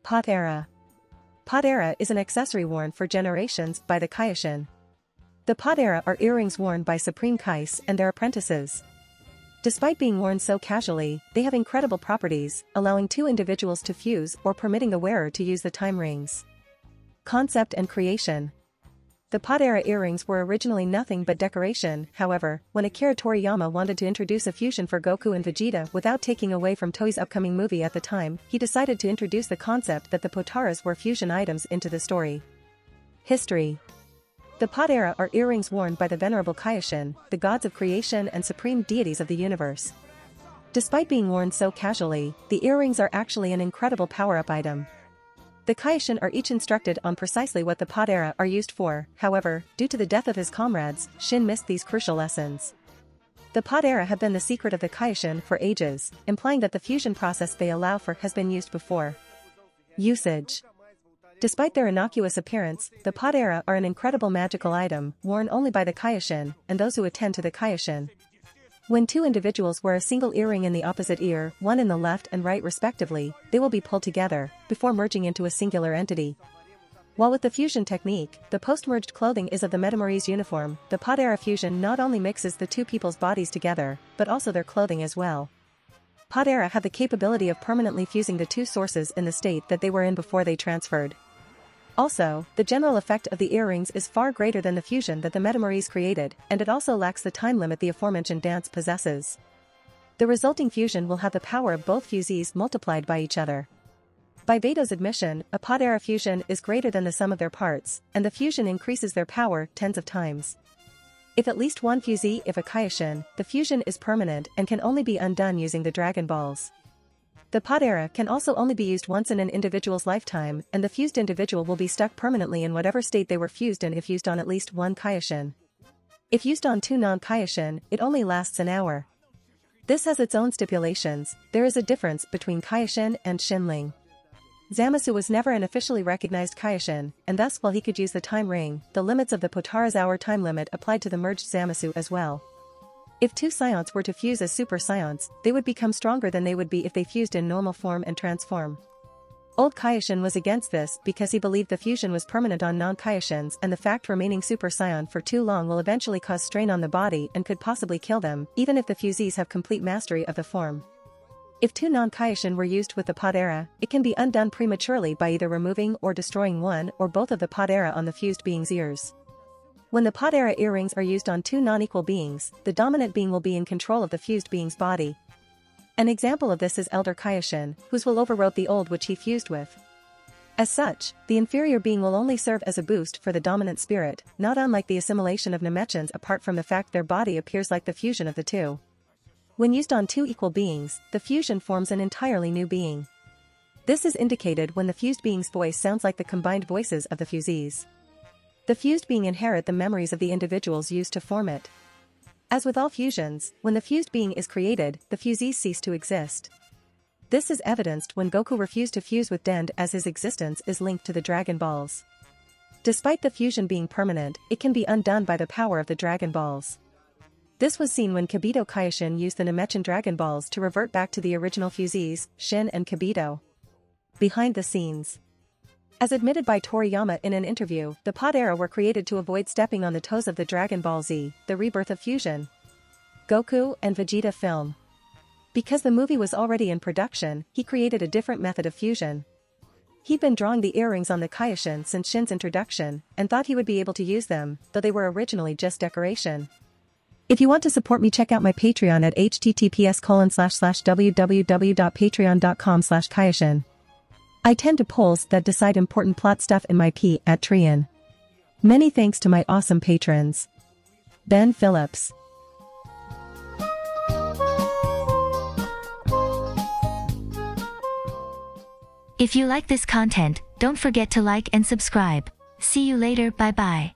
Potara. Potara is an accessory worn for generations by the Kaiōshin. The Potara are earrings worn by Supreme Kais and their apprentices. Despite being worn so casually, they have incredible properties, allowing two individuals to fuse or permitting the wearer to use the time rings. Concept and creation. The Potara earrings were originally nothing but decoration. However, when Akira Toriyama wanted to introduce a fusion for Goku and Vegeta without taking away from Toei's upcoming movie at the time, he decided to introduce the concept that the Potaras were fusion items into the story. History. The Potara are earrings worn by the venerable Kaiōshin, the gods of creation and supreme deities of the universe. Despite being worn so casually, the earrings are actually an incredible power-up item. The Kaiōshin are each instructed on precisely what the Potara are used for. However, due to the death of his comrades, Shin missed these crucial lessons. The Potara have been the secret of the Kaiōshin for ages, implying that the fusion process they allow for has been used before. Usage. Despite their innocuous appearance, the Potara are an incredible magical item, worn only by the Kaiōshin and those who attend to the Kaiōshin. When two individuals wear a single earring in the opposite ear, one in the left and right respectively, they will be pulled together, before merging into a singular entity. While with the fusion technique, the post-merged clothing is of the Metamoris uniform, the Potara fusion not only mixes the two people's bodies together, but also their clothing as well. Potara have the capability of permanently fusing the two sources in the state that they were in before they transferred. Also, the general effect of the earrings is far greater than the fusion that the Metamoris created, and it also lacks the time limit the aforementioned dance possesses. The resulting fusion will have the power of both fusees multiplied by each other. By Vegito's admission, a Potara fusion is greater than the sum of their parts, and the fusion increases their power tens of times. If at least one fusee of a Kaiōshin, the fusion is permanent and can only be undone using the Dragon Balls. The Potara can also only be used once in an individual's lifetime, and the fused individual will be stuck permanently in whatever state they were fused in if used on at least one Kaiōshin. If used on two non-Kaiōshin, it only lasts an hour. This has its own stipulations. There is a difference between Kaiōshin and Shinling. Zamasu was never an officially recognized Kaiōshin, and thus while he could use the time ring, the limits of the Potara's hour time limit applied to the merged Zamasu as well. If two Scions were to fuse as Super Scions, they would become stronger than they would be if they fused in normal form and transform. Old Kaiōshin was against this because he believed the fusion was permanent on non-Kaiōshins and the fact remaining Super Saiyan for too long will eventually cause strain on the body and could possibly kill them, even if the fusees have complete mastery of the form. If two non-Kaiōshin were used with the Potara, it can be undone prematurely by either removing or destroying one or both of the Potara on the fused being's ears. When the Potara earrings are used on two non-equal beings, the dominant being will be in control of the fused being's body. An example of this is Elder Kaiōshin, whose will overwrote the old which he fused with. As such, the inferior being will only serve as a boost for the dominant spirit, not unlike the assimilation of Namechans apart from the fact their body appears like the fusion of the two. When used on two equal beings, the fusion forms an entirely new being. This is indicated when the fused being's voice sounds like the combined voices of the fusees. The fused being inherit the memories of the individuals used to form it. As with all fusions, when the fused being is created, the fusees cease to exist. This is evidenced when Goku refused to fuse with Dende as his existence is linked to the Dragon Balls. Despite the fusion being permanent, it can be undone by the power of the Dragon Balls. This was seen when Kibito Kaiōshin used the Namechan Dragon Balls to revert back to the original fusees, Shin and Kibito. Behind the scenes. As admitted by Toriyama in an interview, the Potara were created to avoid stepping on the toes of the Dragon Ball Z, the rebirth of fusion. Goku and Vegeta film. Because the movie was already in production, he created a different method of fusion. He'd been drawing the earrings on the Kaiōshin since Shin's introduction, and thought he would be able to use them, though they were originally just decoration. If you want to support me, check out my Patreon at https://www.patreon.com/Kaiōshin. I tend to polls that decide important plot stuff in my P at Trian. Many thanks to my awesome patrons. Ben Phillips. If you like this content, don't forget to like and subscribe. See you later, bye bye.